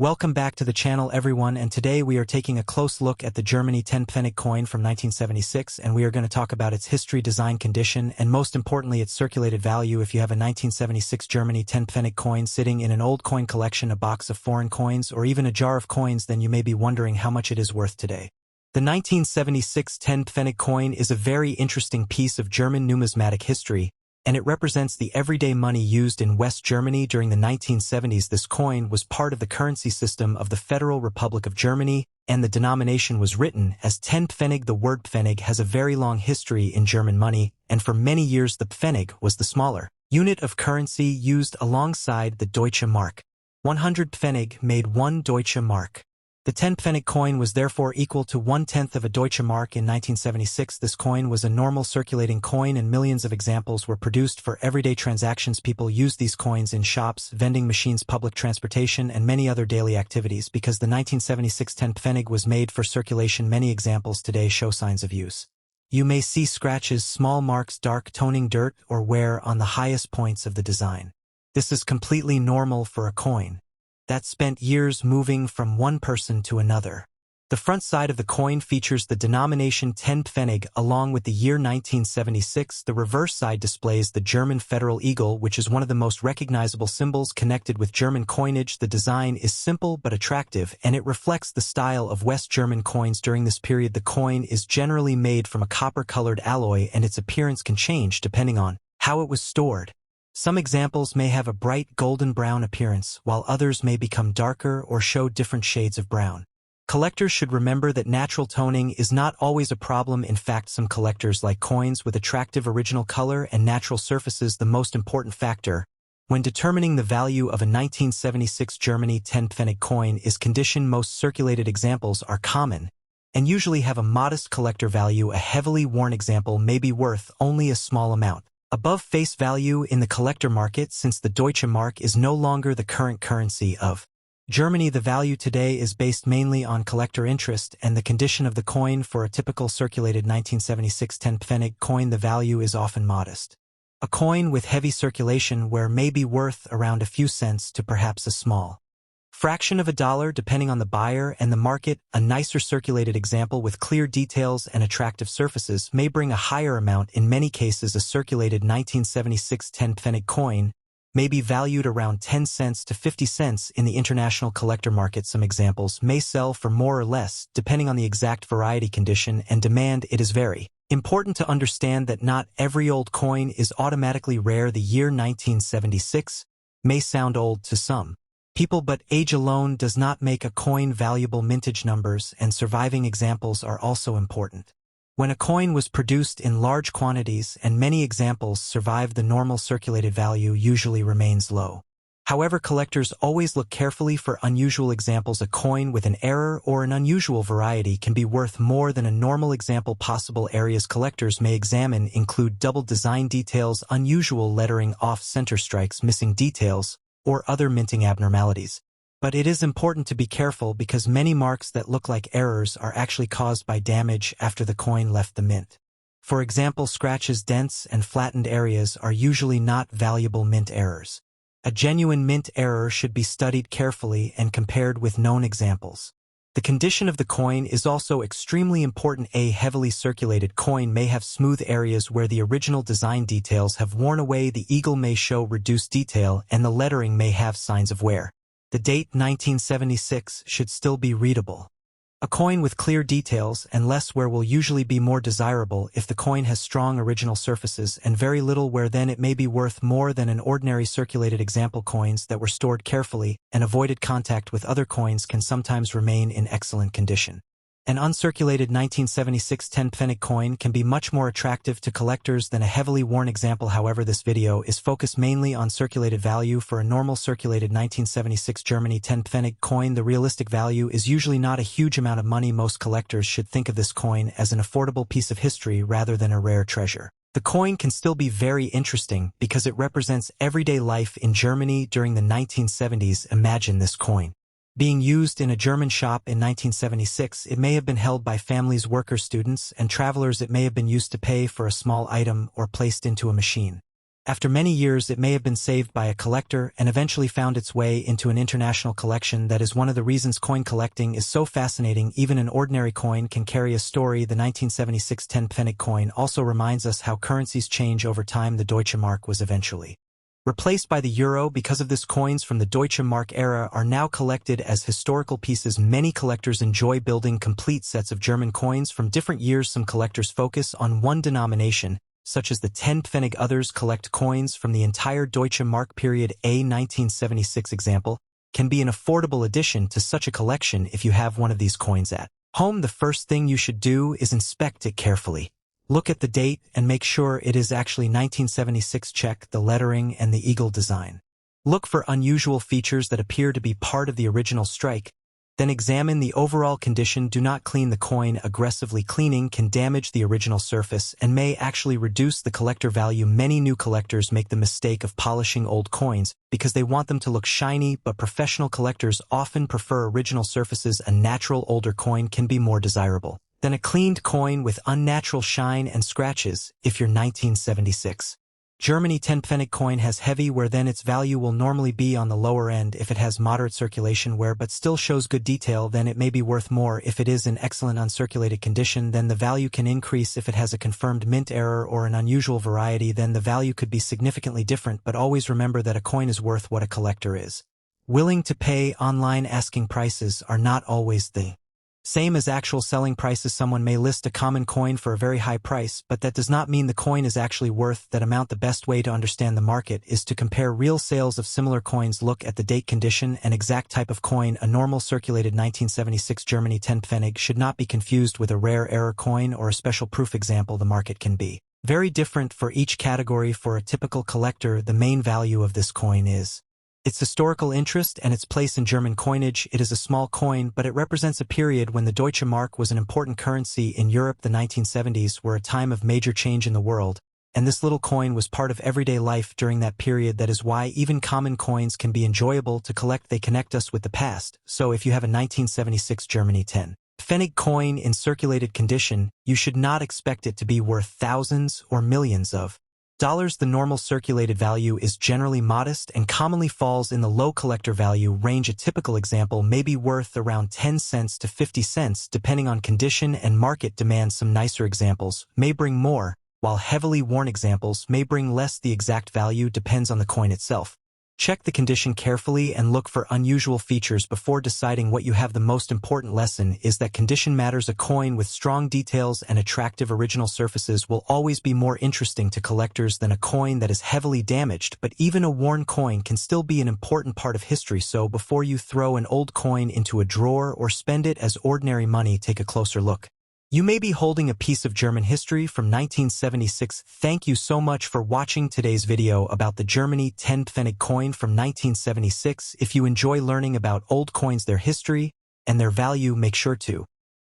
Welcome back to the channel, everyone, and today we are taking a close look at the Germany 10 Pfennig coin from 1976, and we are going to talk about its history, design, condition, and most importantly its circulated value. If you have a 1976 Germany 10 Pfennig coin sitting in an old coin collection, a box of foreign coins, or even a jar of coins, then you may be wondering how much it is worth today. The 1976 10 Pfennig coin is a very interesting piece of German numismatic history, and it represents the everyday money used in West Germany during the 1970s. This coin was part of the currency system of the Federal Republic of Germany, and the denomination was written as 10 Pfennig. The word Pfennig has a very long history in German money, and for many years the Pfennig was the smaller unit of currency used alongside the Deutsche Mark. 100 Pfennig made 1 Deutsche Mark. The 10 Pfennig coin was therefore equal to 1/10 of a Deutsche Mark in 1976. This coin was a normal circulating coin, and millions of examples were produced for everyday transactions. People used these coins in shops, vending machines, public transportation, and many other daily activities. Because the 1976 10 Pfennig was made for circulation, many examples today show signs of use. You may see scratches, small marks, dark toning, dirt, or wear on the highest points of the design. This is completely normal for a coin that spent years moving from one person to another. The front side of the coin features the denomination 10 Pfennig along with the year 1976. The reverse side displays the German federal eagle, which is one of the most recognizable symbols connected with German coinage. The design is simple but attractive, and it reflects the style of West German coins during this period. The coin is generally made from a copper-colored alloy, and its appearance can change depending on how it was stored. Some examples may have a bright golden brown appearance, while others may become darker or show different shades of brown. Collectors should remember that natural toning is not always a problem. In fact, some collectors like coins with attractive original color and natural surfaces. The most important factor when determining the value of a 1976 Germany 10 Pfennig coin is condition. Most circulated examples are common and usually have a modest collector value. A heavily worn example may be worth only a small amount above face value in the collector market. Since the Deutsche Mark is no longer the current currency of Germany, the value today is based mainly on collector interest and the condition of the coin. For a typical circulated 1976 10 Pfennig coin, the value is often modest. A coin with heavy circulation wear may be worth around a few cents to perhaps a small fraction of a dollar depending on the buyer and the market. A nicer circulated example with clear details and attractive surfaces may bring a higher amount. In many cases, a circulated 1976 10 Pfennig coin may be valued around 10 cents to 50 cents in the international collector market. Some examples may sell for more or less depending on the exact variety, condition, and demand. It is very important to understand that not every old coin is automatically rare. The year 1976 may sound old to some people, but age alone does not make a coin valuable. Mintage numbers and surviving examples are also important. When a coin was produced in large quantities and many examples survive, the normal circulated value usually remains low. However, collectors always look carefully for unusual examples. A coin with an error or an unusual variety can be worth more than a normal example. Possible areas collectors may examine include double design details, unusual lettering, off-center strikes, missing details, or other minting abnormalities. But it is important to be careful because many marks that look like errors are actually caused by damage after the coin left the mint. For example, scratches, dents, and flattened areas are usually not valuable mint errors. A genuine mint error should be studied carefully and compared with known examples. The condition of the coin is also extremely important. A heavily circulated coin may have smooth areas where the original design details have worn away. The eagle may show reduced detail and the lettering may have signs of wear. The date 1976 should still be readable. A coin with clear details and less wear will usually be more desirable if the coin has strong original surfaces and very little wear. Then it may be worth more than an ordinary circulated example. Coins that were stored carefully and avoided contact with other coins can sometimes remain in excellent condition. An uncirculated 1976 10 Pfennig coin can be much more attractive to collectors than a heavily worn example. However, this video is focused mainly on circulated value. For a normal circulated 1976 Germany 10 Pfennig coin, the realistic value is usually not a huge amount of money. Most collectors should think of this coin as an affordable piece of history rather than a rare treasure. The coin can still be very interesting because it represents everyday life in Germany during the 1970s. Imagine this coin being used in a German shop in 1976. It may have been held by families, workers, students, and travelers. It may have been used to pay for a small item or placed into a machine. After many years, it may have been saved by a collector and eventually found its way into an international collection. That is one of the reasons coin collecting is so fascinating. Even an ordinary coin can carry a story. The 1976 10 Pfennig coin also reminds us how currencies change over time. The Deutsche Mark was eventually replaced by the euro. Because of this, coins from the Deutsche Mark era are now collected as historical pieces. Many collectors enjoy building complete sets of German coins from different years. Some collectors focus on one denomination, such as the 10 Pfennig. Others collect coins from the entire Deutsche Mark period. A 1976 example can be an affordable addition to such a collection. If you have one of these coins at home, the first thing you should do is inspect it carefully. Look at the date and make sure it is actually 1976. Check the lettering and the eagle design. Look for unusual features that appear to be part of the original strike. Then examine the overall condition. Do not clean the coin aggressively. Cleaning can damage the original surface and may actually reduce the collector value. Many new collectors make the mistake of polishing old coins because they want them to look shiny, but professional collectors often prefer original surfaces. A natural older coin can be more desirable than a cleaned coin with unnatural shine and scratches. If your 1976 Germany 10 Pfennig coin has heavy wear, then its value will normally be on the lower end. If it has moderate circulation wear but still shows good detail, then it may be worth more. If it is in excellent uncirculated condition, then the value can increase. If it has a confirmed mint error or an unusual variety, then the value could be significantly different. But always remember that a coin is worth what a collector is willing to pay. Online asking prices are not always the same as actual selling prices. Someone may list a common coin for a very high price, but that does not mean the coin is actually worth that amount. The best way to understand the market is to compare real sales of similar coins. Look at the date, condition, and exact type of coin. A normal circulated 1976 Germany 10 Pfennig should not be confused with a rare error coin or a special proof example. The market can be very different for each category. For a typical collector, the main value of this coin is its historical interest and its place in German coinage. It is a small coin, but it represents a period when the Deutsche Mark was an important currency in Europe. The 1970s were a time of major change in the world, and this little coin was part of everyday life during that period. That is why even common coins can be enjoyable to collect. They connect us with the past. So if you have a 1976 Germany 10 Pfennig coin in circulated condition, you should not expect it to be worth thousands or millions of dollars. The normal circulated value is generally modest and commonly falls in the low collector value range. A typical example may be worth around 10 cents to 50 cents depending on condition and market demand. Some nicer examples may bring more, while heavily worn examples may bring less. The exact value depends on the coin itself. Check the condition carefully and look for unusual features before deciding what you have. The most important lesson is that condition matters. A coin with strong details and attractive original surfaces will always be more interesting to collectors than a coin that is heavily damaged. But even a worn coin can still be an important part of history. So before you throw an old coin into a drawer or spend it as ordinary money, take a closer look. You may be holding a piece of German history from 1976. Thank you so much for watching today's video about the Germany 10 Pfennig coin from 1976. If you enjoy learning about old coins, their history, and their value, make sure to